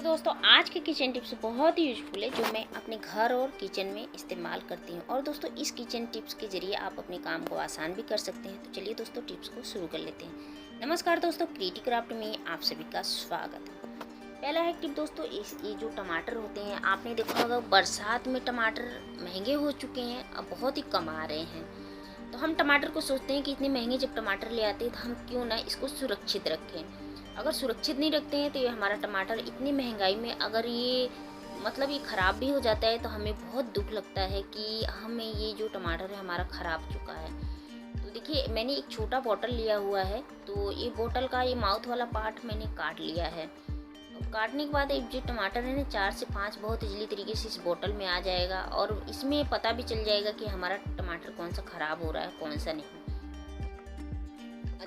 दोस्तों आज के किचन टिप्स बहुत ही यूजफुल है जो मैं अपने घर और किचन में इस्तेमाल करती हूँ। और दोस्तों इस किचन टिप्स के जरिए आप अपने काम को आसान भी कर सकते हैं। तो चलिए दोस्तों टिप्स को शुरू कर लेते हैं। नमस्कार दोस्तों, क्रिएटिव क्राफ्ट में आप सभी का स्वागत है। पहला है टिप दोस्तों, ये जो टमाटर होते हैं आपने देखा होगा बरसात में टमाटर महंगे हो चुके हैं, अब बहुत ही कम आ रहे हैं। तो हम टमाटर को सोचते हैं कि इतने महंगे जब टमाटर ले आते हैं तो हम क्यों ना इसको सुरक्षित रखें। अगर सुरक्षित नहीं रखते हैं तो ये हमारा टमाटर इतनी महंगाई में अगर ये ये ख़राब भी हो जाता है तो हमें बहुत दुख लगता है कि हमें ये जो टमाटर है हमारा ख़राब चुका है। तो देखिए मैंने एक छोटा बॉटल लिया हुआ है, तो ये बॉटल का ये माउथ वाला पार्ट मैंने काट लिया है। और काटने के बाद एक जो टमाटर है ना 4 से 5 बहुत इजली तरीके से इस बॉटल में आ जाएगा और इसमें पता भी चल जाएगा कि हमारा टमाटर कौन सा ख़राब हो रहा है कौन सा नहीं।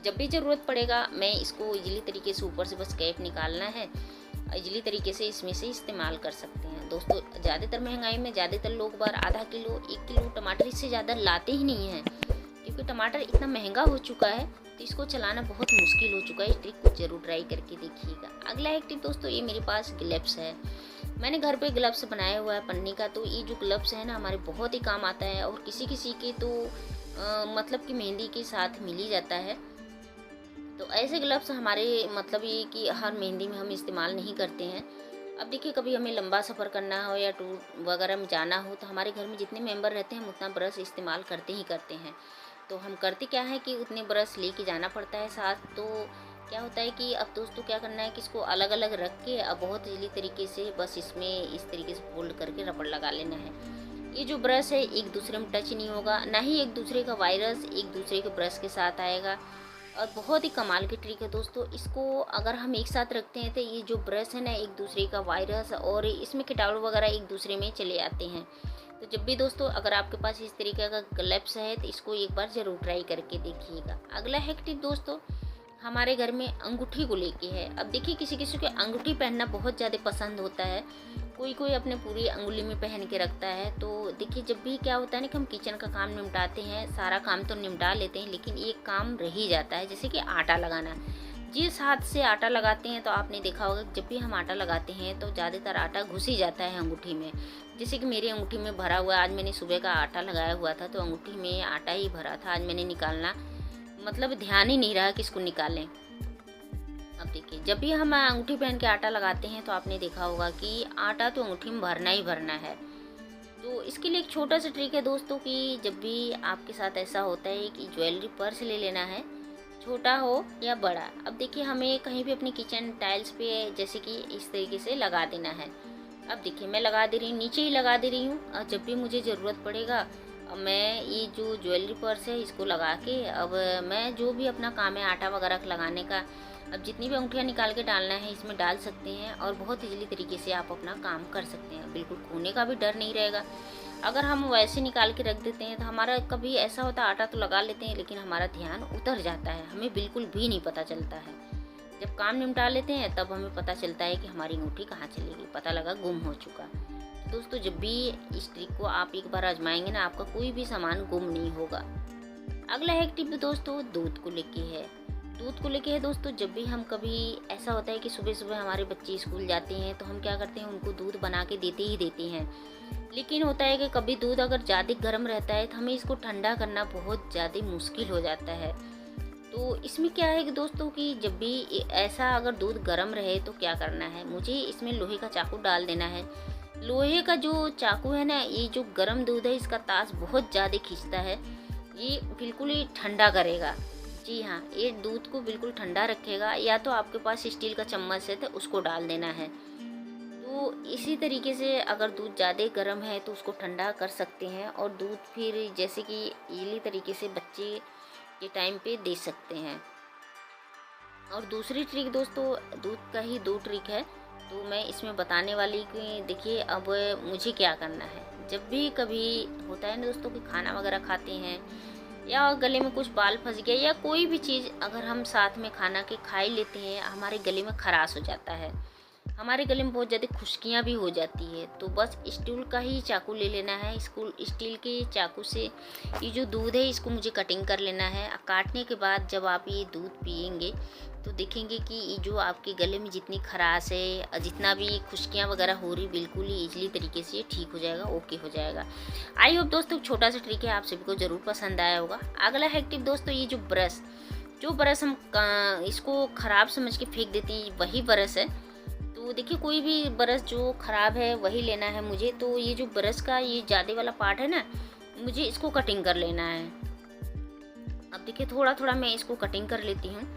जब भी ज़रूरत पड़ेगा मैं इसको इजीली तरीके से ऊपर से बस कैप निकालना है, इजीली तरीके से इसमें से इस्तेमाल कर सकते हैं। दोस्तों ज़्यादातर महंगाई में ज़्यादातर लोग बार आधा किलो 1 किलो टमाटर इससे ज़्यादा लाते ही नहीं हैं, क्योंकि टमाटर इतना महंगा हो चुका है तो इसको चलाना बहुत मुश्किल हो चुका है। इस ट्रिक को ज़रूर ट्राई करके देखिएगा। अगला एक टिप दोस्तों, ये मेरे पास ग्लव्स है। मैंने घर पे ग्लव्स बनाया हुआ है पन्नी का। तो ये जो ग्लव्स है ना हमारे बहुत ही काम आता है और किसी किसी के तो कि मेहंदी के साथ मिल ही जाता है। तो ऐसे ग्लव्स हमारे ये कि हर मेहंदी में हम इस्तेमाल नहीं करते हैं। अब देखिए कभी हमें लंबा सफ़र करना हो या टूर वगैरह में जाना हो तो हमारे घर में जितने मेंबर रहते हैं हम उतना ब्रश इस्तेमाल करते ही करते हैं। तो हम करते क्या है कि उतने ब्रश लेके जाना पड़ता है साथ। तो क्या होता है कि अब दोस्तों क्या करना है कि इसको अलग अलग रख के अब बहुत इजीली तरीके से बस इसमें इस तरीके से फोल्ड करके रबड़ लगा लेना है। ये जो ब्रश है एक दूसरे में टच नहीं होगा, ना ही एक दूसरे का वायरस एक दूसरे के ब्रश के साथ आएगा। और बहुत ही कमाल की ट्रिक है दोस्तों, इसको अगर हम एक साथ रखते हैं तो ये जो ब्रश है ना एक दूसरे का वायरस और इसमें कीटाणु वगैरह एक दूसरे में चले आते हैं। तो जब भी दोस्तों अगर आपके पास इस तरीके का ग्लव्स है तो इसको एक बार ज़रूर ट्राई करके देखिएगा। अगला है टिप दोस्तों, हमारे घर में अंगूठी को लेके है। अब देखिए किसी किसी को अंगूठी पहनना बहुत ज़्यादा पसंद होता है, कोई कोई अपने पूरी अंगुली में पहन के रखता है। तो देखिए जब भी क्या होता है ना कि हम किचन का काम निपटाते हैं, सारा काम तो निपटा लेते हैं लेकिन एक काम रह ही जाता है, जैसे कि आटा लगाना। जिस हाथ से आटा लगाते हैं तो आपने देखा होगा जब भी हम आटा लगाते हैं तो ज़्यादातर आटा घुस ही जाता है अंगूठी में। जैसे कि मेरी अंगूठी में भरा हुआ है, आज मैंने सुबह का आटा लगाया हुआ था तो अंगूठी में आटा ही भरा था। आज मैंने निकालना ध्यान ही नहीं रहा कि इसको निकालें। अब देखिए जब भी हम अंगूठी पहन के आटा लगाते हैं तो आपने देखा होगा कि आटा तो अंगूठी में भरना ही भरना है। तो इसके लिए एक छोटा सा ट्रिक है दोस्तों कि जब भी आपके साथ ऐसा होता है कि ज्वेलरी पर्स ले लेना है, छोटा हो या बड़ा। अब देखिए हमें कहीं भी अपनी किचन टाइल्स पे जैसे कि इस तरीके से लगा देना है। अब देखिए मैं लगा दे रही हूँ, नीचे ही लगा दे रही हूँ। और जब भी मुझे ज़रूरत पड़ेगा मैं ये जो ज्वेलरी पर्स है इसको लगा के अब मैं जो भी अपना काम है आटा वगैरह लगाने का, अब जितनी भी अंगूठियाँ निकाल के डालना है इसमें डाल सकते हैं और बहुत इजीली तरीके से आप अपना काम कर सकते हैं। बिल्कुल खोने का भी डर नहीं रहेगा। अगर हम वैसे निकाल के रख देते हैं तो हमारा कभी ऐसा होता है आटा तो लगा लेते हैं लेकिन हमारा ध्यान उतर जाता है, हमें बिल्कुल भी नहीं पता चलता है। जब काम निपटा लेते हैं तब हमें पता चलता है कि हमारी अंगूठी कहाँ चली गई, पता लगा गुम हो चुका। दोस्तों जब भी इस ट्रिक को आप एक बार आजमाएंगे ना आपका कोई भी सामान गुम नहीं होगा। अगला है टिप दोस्तों, दूध को लेके है। दूध को लेके है दोस्तों, जब भी हम कभी ऐसा होता है कि सुबह सुबह हमारे बच्चे स्कूल जाते हैं तो हम क्या करते हैं उनको दूध बना के देते ही देते हैं। लेकिन होता है कि कभी दूध अगर ज़्यादा गर्म रहता है तो हमें इसको ठंडा करना बहुत ज़्यादा मुश्किल हो जाता है। तो इसमें क्या है कि दोस्तों कि जब भी ऐसा अगर दूध गर्म रहे तो क्या करना है, मुझे इसमें लोहे का चाकू डाल देना है। लोहे का जो चाकू है ना ये जो गर्म दूध है इसका तास बहुत ज़्यादा खींचता है, ये बिल्कुल ही ठंडा करेगा। जी हाँ, ये दूध को बिल्कुल ठंडा रखेगा। या तो आपके पास स्टील का चम्मच है तो उसको डाल देना है। तो इसी तरीके से अगर दूध ज़्यादा गर्म है तो उसको ठंडा कर सकते हैं और दूध फिर जैसे कि इजीली तरीके से बच्चे के टाइम पे दे सकते हैं। और दूसरी ट्रिक दोस्तों, दूध का ही 2 ट्रिक है तो मैं इसमें बताने वाली कि देखिए अब मुझे क्या करना है। जब भी कभी होता है ना दोस्तों कि खाना वगैरह खाते हैं या गले में कुछ बाल फंस गया या कोई भी चीज़ अगर हम साथ में खाना के खा ही लेते हैं हमारे गले में खराश हो जाता है। हमारे गले में बहुत ज़्यादा खुश्कियाँ भी हो जाती है। तो बस स्टील का ही चाकू ले लेना है। स्टील के चाकू से ये जो दूध है इसको मुझे कटिंग कर लेना है। काटने के बाद जब आप ये दूध पिएंगे तो देखेंगे कि ये जो आपके गले में जितनी खराश है, जितना भी खुश्कियाँ वगैरह हो रही, बिल्कुल ही ईजिली तरीके से ये ठीक हो जाएगा, ओके हो जाएगा। आई होप दोस्तों छोटा सा ट्रिक है, आप सभी को ज़रूर पसंद आया होगा। अगला है टिप दोस्तों, ये जो ब्रश हम इसको ख़राब समझ के फेंक देते हैं, वही ब्रश है। तो देखिए कोई भी ब्रश जो ख़राब है वही लेना है मुझे। तो ये जो ब्रश का ये ज़्यादा वाला पार्ट है ना, मुझे इसको कटिंग कर लेना है। अब देखिए थोड़ा थोड़ा मैं इसको कटिंग कर लेती हूँ।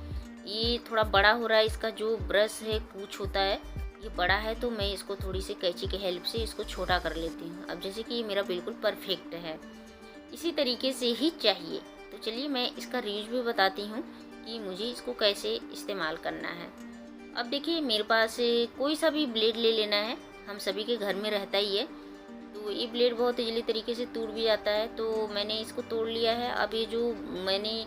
ये थोड़ा बड़ा हो रहा है, इसका जो ब्रश है पूंछ होता है ये बड़ा है, तो मैं इसको थोड़ी सी कैंची की हेल्प से इसको छोटा कर लेती हूँ। अब जैसे कि ये मेरा बिल्कुल परफेक्ट है, इसी तरीके से ही चाहिए। तो चलिए मैं इसका रीज भी बताती हूँ कि मुझे इसको कैसे इस्तेमाल करना है। अब देखिए मेरे पास कोई सा भी ब्लेड ले लेना है, हम सभी के घर में रहता ही है। तो ये ब्लेड बहुत इजीली तरीके से टूट भी जाता है, तो मैंने इसको तोड़ लिया है। अब ये जो मैंने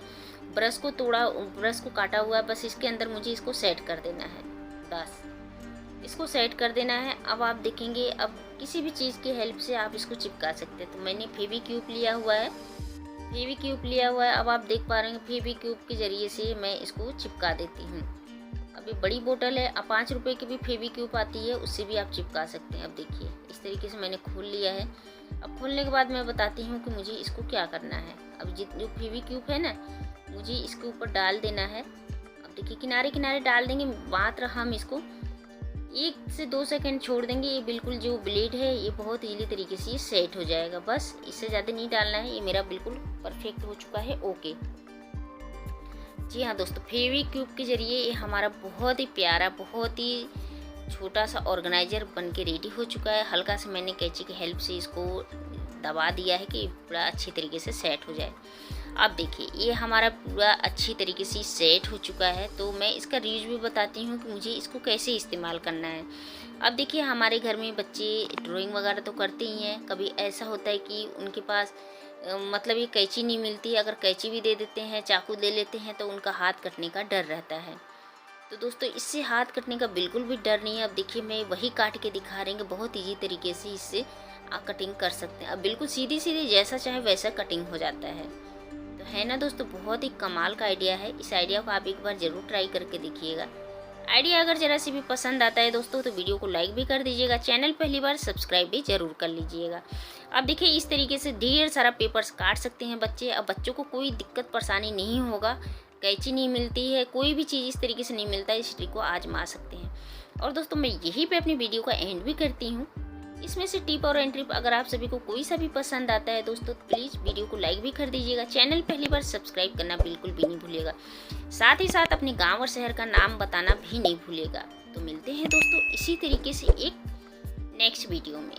ब्रश को काटा हुआ है, बस इसके अंदर मुझे इसको सेट कर देना है। बस इसको सेट कर देना है। अब आप देखेंगे, अब किसी भी चीज़ की हेल्प से आप इसको चिपका सकते हैं। तो मैंने फेविक्यूब लिया हुआ है, अब आप देख पा रहे हैं फेविक्यूब के ज़रिए से मैं इसको चिपका देती हूँ। अब ये बड़ी बोतल है, अब 5 रुपए की भी फेविक्यूब आती है, उससे भी आप चिपका सकते हैं। अब देखिए इस तरीके से मैंने खोल लिया है। अब खोलने के बाद मैं बताती हूँ कि मुझे इसको क्या करना है। अब जो फेविक्यूब है ना, मुझे इसके ऊपर डाल देना है। अब देखिए किनारे किनारे डाल देंगे, मात्र हम इसको 1 से 2 सेकंड छोड़ देंगे। ये बिल्कुल जो ब्लेड है ये बहुत इजीली तरीके से ये सेट हो जाएगा। बस इससे ज़्यादा नहीं डालना है, ये मेरा बिल्कुल परफेक्ट हो चुका है, ओके। जी हाँ दोस्तों, फेविक्यूब के ज़रिए ये हमारा बहुत ही प्यारा, बहुत ही छोटा सा ऑर्गेनाइज़र बन के रेडी हो चुका है। हल्का से मैंने कैंची की हेल्प से इसको दबा दिया है कि पूरा अच्छी तरीके से सेट हो जाए। अब देखिए ये हमारा पूरा अच्छी तरीके से सेट हो चुका है। तो मैं इसका रीज भी बताती हूँ कि मुझे इसको कैसे इस्तेमाल करना है। अब देखिए हमारे घर में बच्चे ड्राइंग वगैरह तो करते ही हैं। कभी ऐसा होता है कि उनके पास मतलब ये कैंची नहीं मिलती, अगर कैंची भी दे देते हैं, चाकू ले लेते हैं, तो उनका हाथ कटने का डर रहता है। तो दोस्तों इससे हाथ कटने का बिल्कुल भी डर नहीं है। अब देखिए मैं वही काट के दिखा रही हूँ, बहुत ईजी तरीके से इससे आप कटिंग कर सकते हैं। अब बिल्कुल सीधी सीधी जैसा चाहे वैसा कटिंग हो जाता है। तो है ना दोस्तों, बहुत ही कमाल का आइडिया है। इस आइडिया को आप एक बार ज़रूर ट्राई करके देखिएगा। आइडिया अगर ज़रा सी भी पसंद आता है दोस्तों तो वीडियो को लाइक भी कर दीजिएगा, चैनल पहली बार सब्सक्राइब भी ज़रूर कर लीजिएगा। अब देखिए इस तरीके से ढेर सारा पेपर्स काट सकते हैं बच्चे। अब बच्चों को कोई दिक्कत परेशानी नहीं होगा, कैंची नहीं मिलती है, कोई भी चीज़ इस तरीके से नहीं मिलता है, इस ट्रिक को आजमा सकते हैं। और दोस्तों मैं यहीं पे अपनी वीडियो का एंड भी करती हूँ। इसमें से टिप और एंड ट्रिप अगर आप सभी को कोई सा भी पसंद आता है दोस्तों तो प्लीज़ वीडियो को लाइक भी कर दीजिएगा, चैनल पहली बार सब्सक्राइब करना बिल्कुल भी नहीं भूलिएगा। साथ ही साथ अपने गांव और शहर का नाम बताना भी नहीं भूलिएगा। तो मिलते हैं दोस्तों इसी तरीके से एक नेक्स्ट वीडियो में।